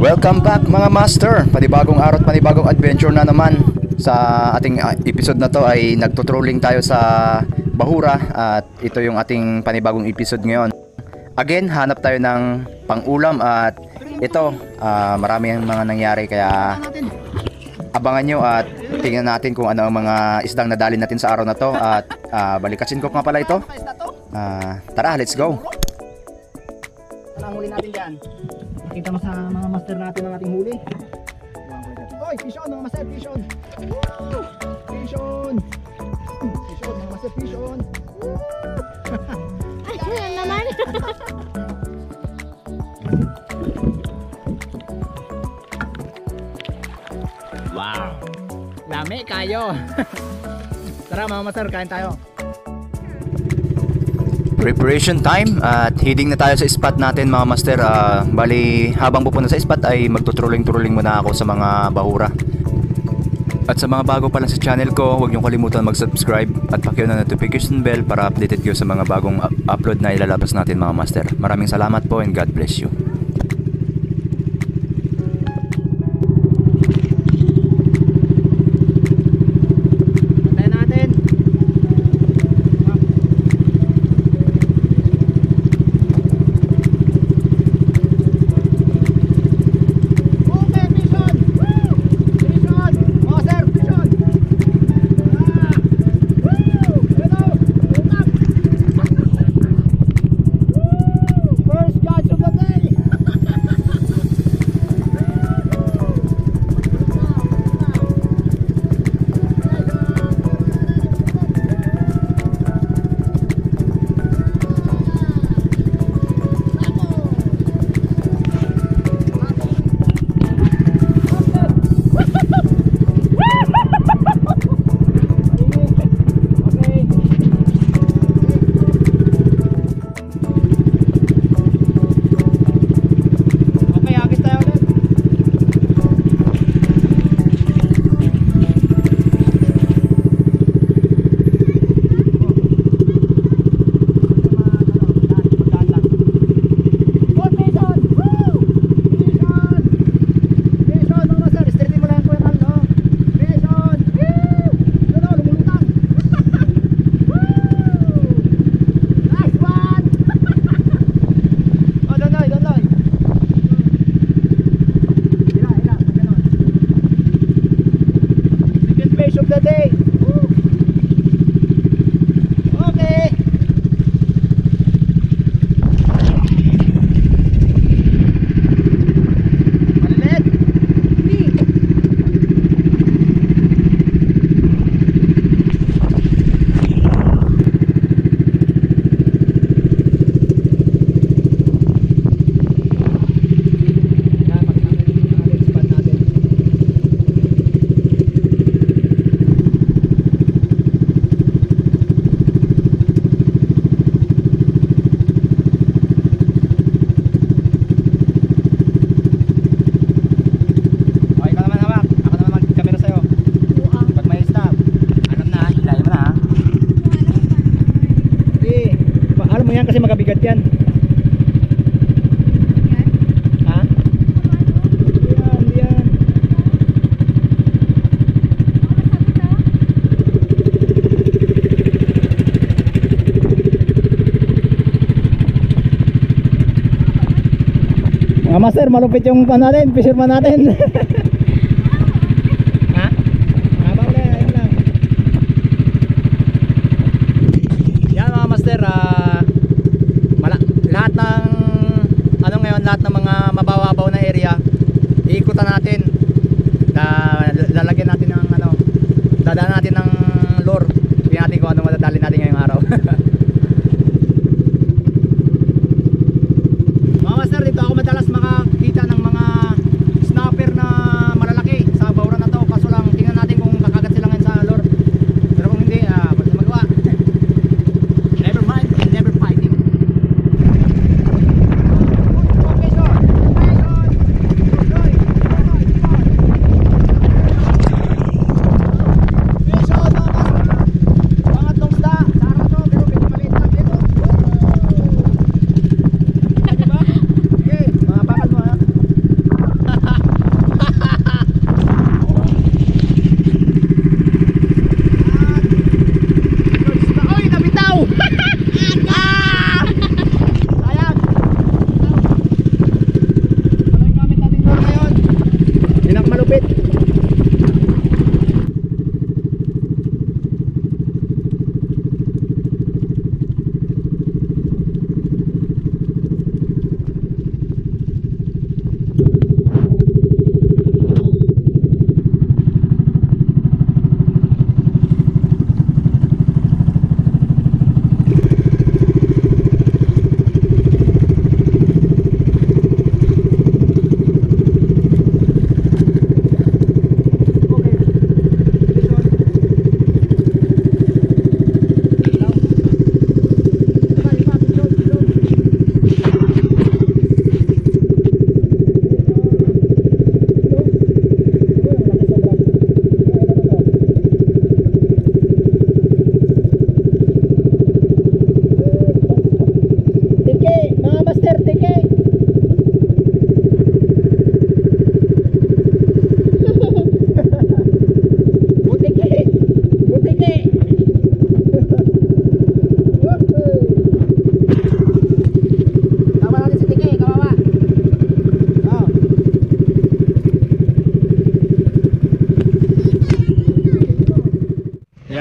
Welcome back mga master. Panibagong araw at panibagong adventure na naman. Sa ating episode na to ay nagtutrolling tayo sa Bahura. At ito yung ating panibagong episode ngayon. Again, hanap tayo ng pang-ulam. At ito, marami ang mga nangyari. Kaya abangan nyo at tingnan natin kung ano ang mga isdang nadali natin sa araw na to. At balikasin ko nga pala ito. Tara, let's go. Ano ang huli natin dyan? Nakita mo sa mga master natin ang ating huli. Oy, fish on mga master, fish on. Woo! Fish on. Fish on mga master, fish on. Ay, yan naman. Wow. Lami kayo. Tara mga master, kain tayo. Preparation time at heading na tayo sa spot natin mga master. Bali habang pupunta sa spot ay magtutrolling muna ako sa mga bahura. At sa mga bago pa lang sa channel ko, huwag niyong kalimutan mag-subscribe at paki-on ang notification bell para updated kayo sa mga bagong upload na ilalabas natin mga master. Maraming salamat po and God bless you. Kasi magabigat yan. Ha? Yan. Mga master, malupit yung pan natin, fisherman natin. Ha? Bawal yan, ayun lang. Yan mga master, lahat ng mga mababaw na area iikutan natin, lalagyan natin ng dadaan natin ng lure. Tingnan natin kung ano madadali natin ngayong araw. Mga master, dito ako madalas makakita ng mga snapper na malalaki sa bahura na to, kaso lang tingnan natin kung kakagat sila ngayon sa lure. Pero kung hindi, wala magawa. Never mind, never fighting.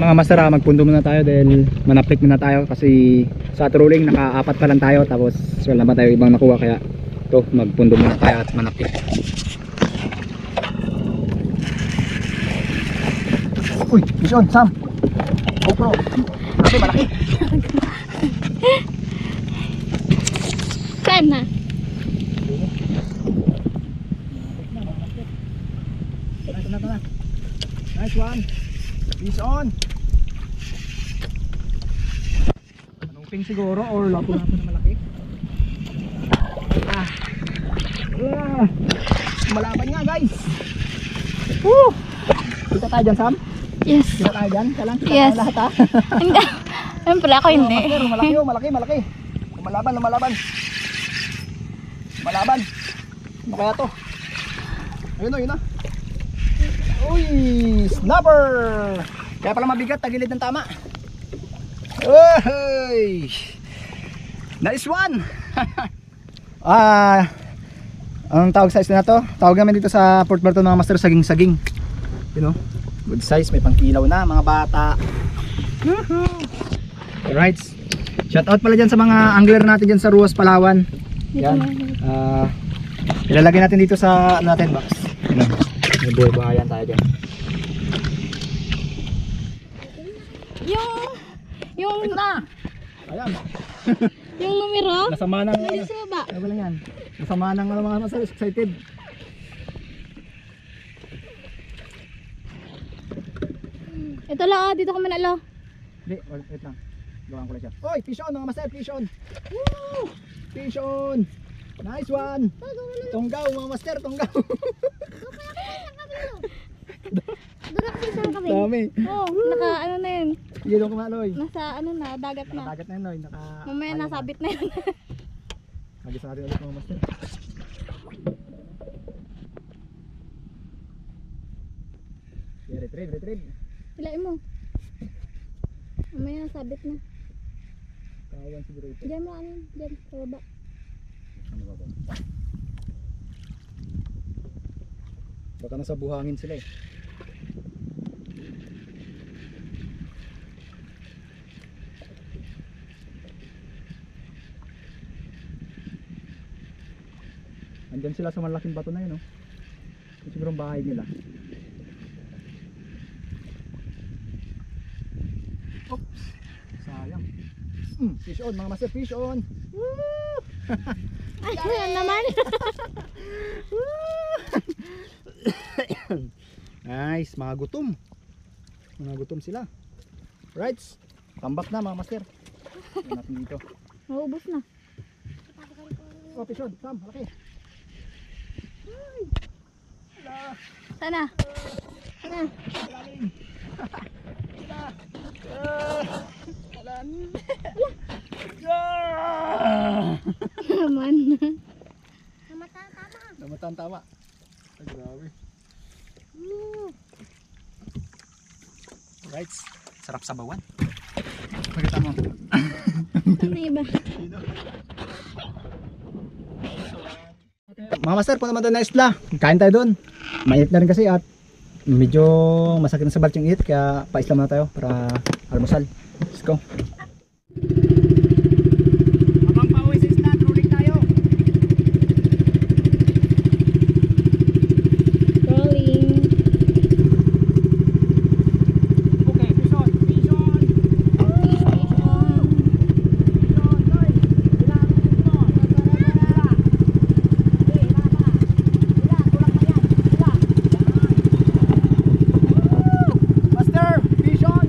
mga master, magpundo muna tayo dahil manaplik muna tayo kasi sa trolling naka-apat pa lang tayo tapos wala naman tayo ibang nakuha, kaya ito magpundo muna tayo at manaplik. Uy, mission Sam, GoPro, grabe malaki. Saan na? Ito na. Nice one. Fish on. Anong ping siguro or lapo-lapo na malaki? Malaban nga guys. Woo! Kita tayo dyan, Sam? Yes. Kita tayo dyan? Kailan kita Yes. tayo lahat ha? Hindi. Siyempre ako hindi. Pero malaki. Lumalaban. Malaban. Ano kaya to? Ayun o, yun na. Uy! Snapper! Kaya pala mabigat, tagilid ng tama. Uy! Nice one! Anong tawag size na to? Tawag namin dito sa Port Barton mga master, saging-saging. You know? Good size, may pangkilaw na, mga bata. Alright. Shout out pala dyan sa mga angler natin dyan sa Ruas, Palawan. Yan. Ilalagay natin dito sa natin box. Ano? May buhay-buhayan tayo dyan. Yung na! Ayan. yung numero? Nasama ng Nandun sa baba. ano ba lang yan? Nasama ng mga master, excited. Ito lang, oh, dito ka manalo. Hindi, wait lang. Gawan ko lang siya. Oy, fish on mga master, fish on. Woo! Fish on. Nice one. Tonggaw mga master, tonggaw. Doon ako sa kami. Dami. Oh, naka ano na yun. Sige doon kumaloy. Nasa ano na, dagat na. Dagat na yun, Loy. Mamaya nasabit na yun. Nagis natin ulit mga master. Yeah, retrieve. Hilain mo. Mamaya nasabit na. Kawan siguro ito. Diyan mo ano, diyan sa baba. Ano ba ba? Baka nasa buhangin sila eh. Andyan sila sa malaking bato na yun, oh. Ito siguro ang bahay nila. Oops! Sayang. Fish on mga master, fish on! Woo! Ay, yan naman. Nice, mga gutom. Mga gutom sila. Right, tambak na mga master. Tignan natin dito. Maubos na. Oh, fish on, Sam, malaki. Sana. Sana. Naman. Namatan tama. Ay, grabe. Right, sarap sa bawan. Pagkita mo. Ano iba? Mga master, kung naman doon na isla, kain tayo doon. Mainit na rin kasi at medyo masakit na sa balat yung init, kaya paisla muna tayo para almusal. Let's go. Habang pauwi sa isla, trolling tayo. Rolling. Okay, fish on. Fish on. Master, fish on.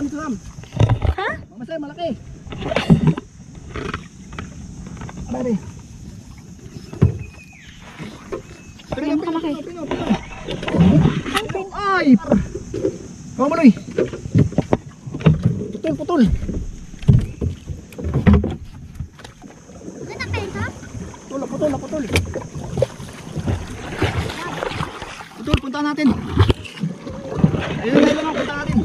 nito, Sam. Ha? Mama sir, malaki. Malaki. Ganyan kalaki. Ay! Kau maloy. Putol. Putol. Putol, punta natin. Ayun ang punta natin.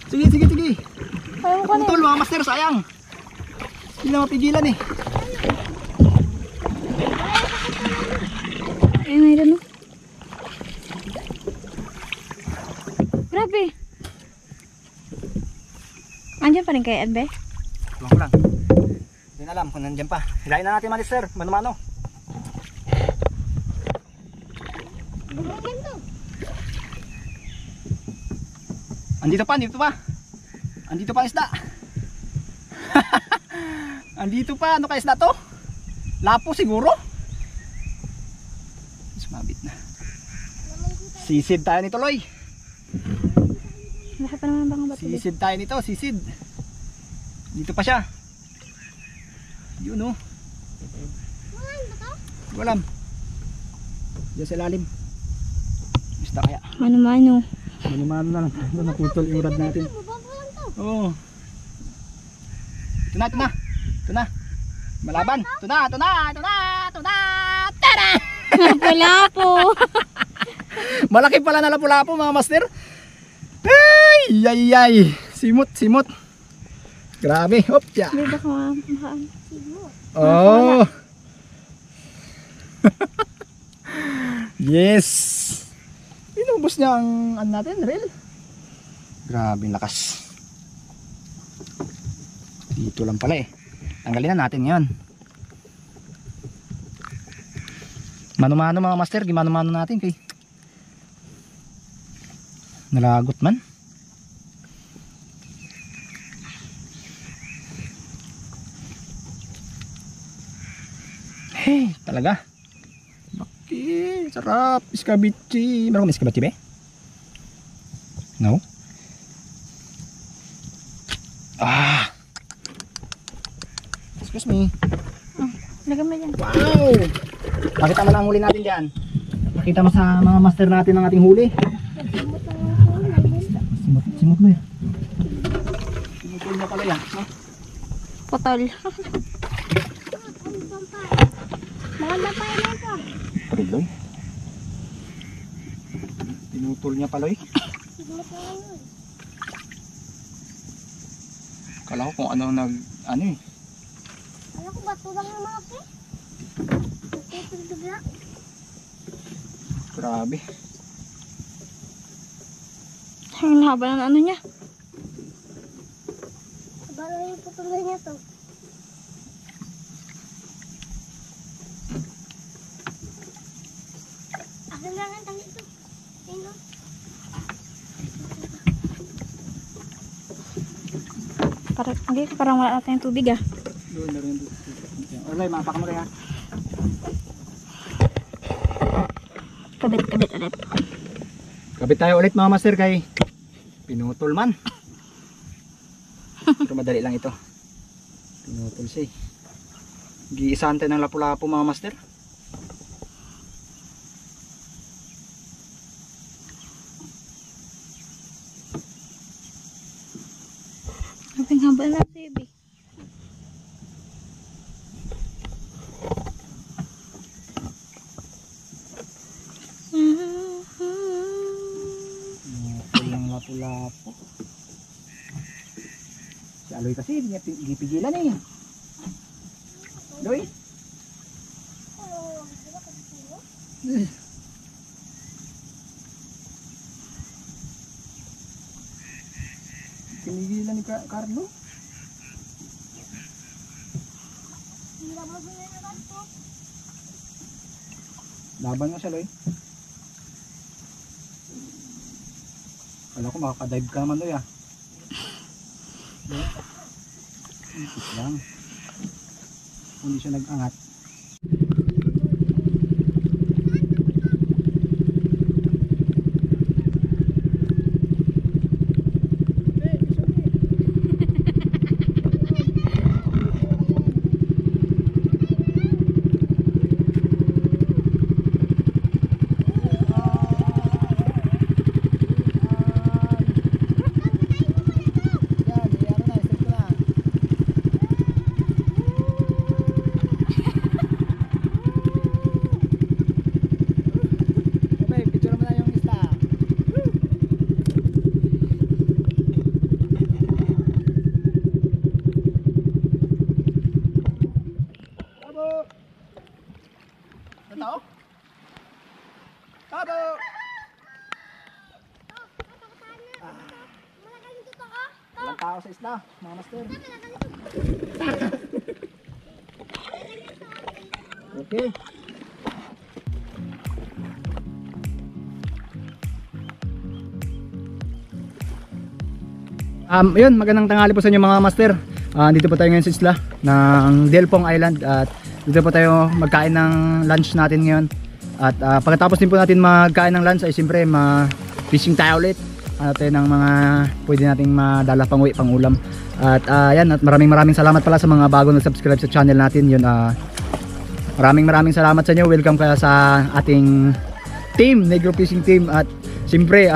Sige. Ayaw ko na. Putol mga master, sayang. Hindi na mapigilan eh. Ay, mayroon oh. Grabe. Andiyan pa rin kay Ed, be? Ewan ko lang. Hindi na alam kung nandiyan pa. Hilahin na natin master, mano-mano. Andito pa ang isda. Andito pa, ano kaya isda to? Lapo siguro? Sumabit na. Sisid tayo nito, Loy. Laki pa naman ang banga bato, be. Sisid tayo nito, sisid. Dito pa siya. Yun oh. Walam. Diyan sa ilalim. Basta kaya. Mano-mano. Manumano na lang. Naputol yung rod natin. Oo. Ito na. Malaban. Ito na. Tara! Wala po. Malaki pala na lapu-lapu mga master. Ay. Simot. Grabe. Hop, ya. Be, baka makaan. Oh. Yes. Inubos niya ang ano natin, reel. Grabe ang lakas. Dito lang pala eh. Tanggalin na natin ngayon. Mano-mano mga master, gimano-mano natin kay nalagot man. Hey, talaga. Baki, sarap. Iskabichi. Meron kami iskabichi, be? No? Excuse me. Lagam na dyan. Wow! Pakita mo na ang huli natin dyan. Pakita mo sa mga master natin ang ating huli. Simot mo yan. Simot mo pala yan. No? Potol. Maganda pa yun ito. Piloy. Pinutol niya pala eh. Kala ko kung ano ano eh. Alam ko ba ito lang yung mga pe? Ito bigla. Grabe. Ang haba ng ano niya. Bala yung putuloy niya to. Akin lang ang tangit ito. Tingnan. Parang wala natin yung tubig ah. Doon na rin. Alay, mapak mo rin ha. Kabit ulit. Kapit tayo ulit mga master kay pinutol man. Pero madali lang ito. Pinutol siya eh. Giisahan tayo ng lapu-lapu mga master. Ang haba na sa ibi. Pinutol ng lapu-lapu. Si Aloy kasi hindi niya pigilan eh. Aloy? Pinigilan ni Carlo? Laban mo siya, Loy. Kala ko makakadive ka naman, Loy ah. Ipit lang. Hindi siya nag-angat. tao sa isla, mga master. Okay. Yun, magandang tanghali po sa inyo mga master. Dito po tayo ngayon sa isla ng Delpong Island at dito po tayo magkain ng lunch natin ngayon. At pagkatapos din po natin magkain ng lunch ay siyempre fishing tayo ulit. Ano tayo ng mga pwede nating madala pang uwi, pang ulam. At yan, at maraming salamat pala sa mga bago na subscribe sa channel natin. Yun, maraming salamat sa inyo. Welcome kaya sa ating team, Negro Fishing Team. At siyempre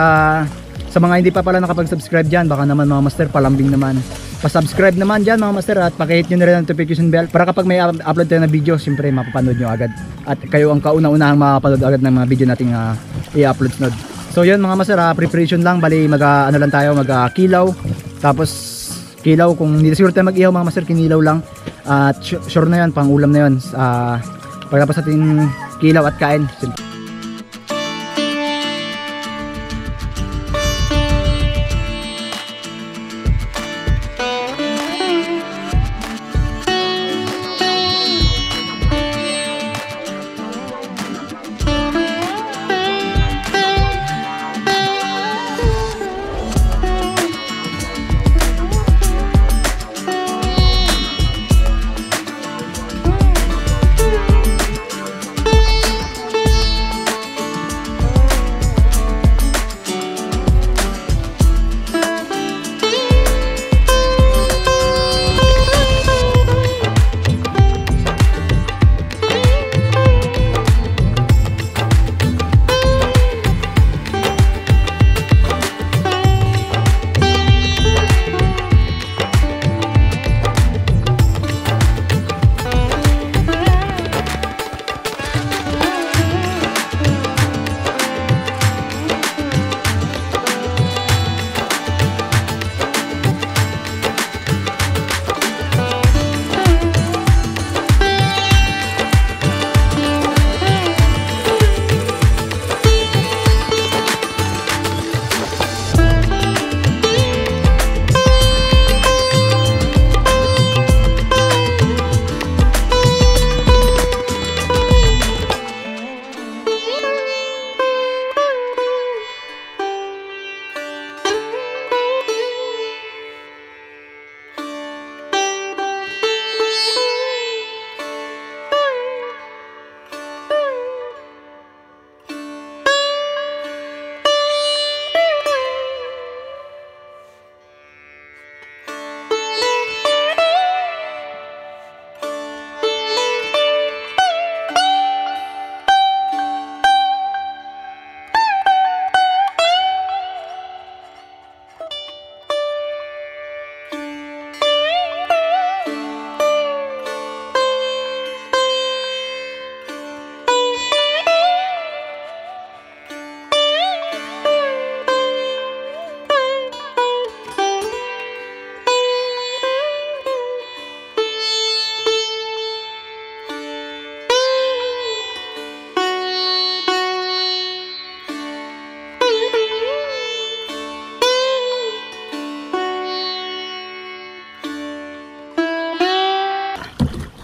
sa mga hindi pa pala nakapag-subscribe dyan, baka naman mga master, palambing naman, pa-subscribe naman dyan mga master, at pakihit nyo na rin ang notification bell para kapag may upload tayo na video, siyempre mapapanood nyo agad at kayo ang kauna-unahang makapanood agad ng mga video nating i-upload sunod. So yun mga master, preparation lang, bali ano lang tayo, kilaw, tapos kilaw, kung hindi siguro tayo mag-ihaw mga master, kinilaw lang, at sure na yun, pang ulam na yun pagkatapos natin kilaw at kain.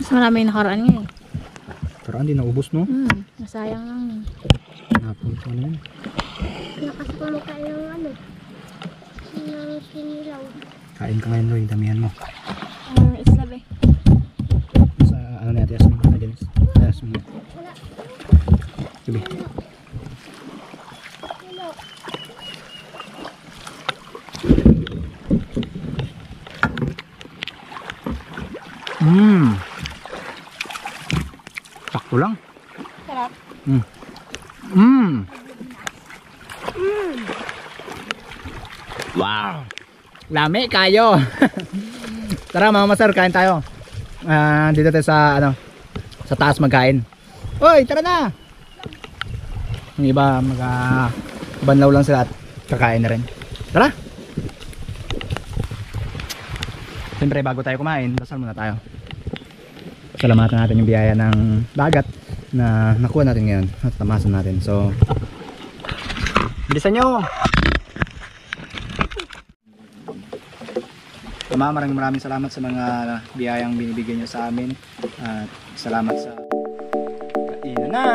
Mas marami yung nakaraan nga eh. Pero hindi naubos, no? Nasayang lang. Napunto na yun. Lakas kumakain ng ano. Ng sinilaw. Kain ka ngayon, Loy. Damihan mo. Isla be. Sa ano natin, Yasmin. Yasmin. Sige. Sakto lang. Sarap. Wow. Lami kayo. Tara mga master, kain tayo. Dito tayo sa sa taas magkain. Oy, tara na. Yung iba banlaw lang sila at kakain na rin. Tara. Siyempre bago tayo kumain, dasal muna tayo. Salamatan natin yung biyaya ng dagat na nakuha natin ngayon at tamasan natin. So, bilisan nyo. Ama, maraming salamat sa mga biyayang binibigyan niyo sa amin. At salamat sa kainan na.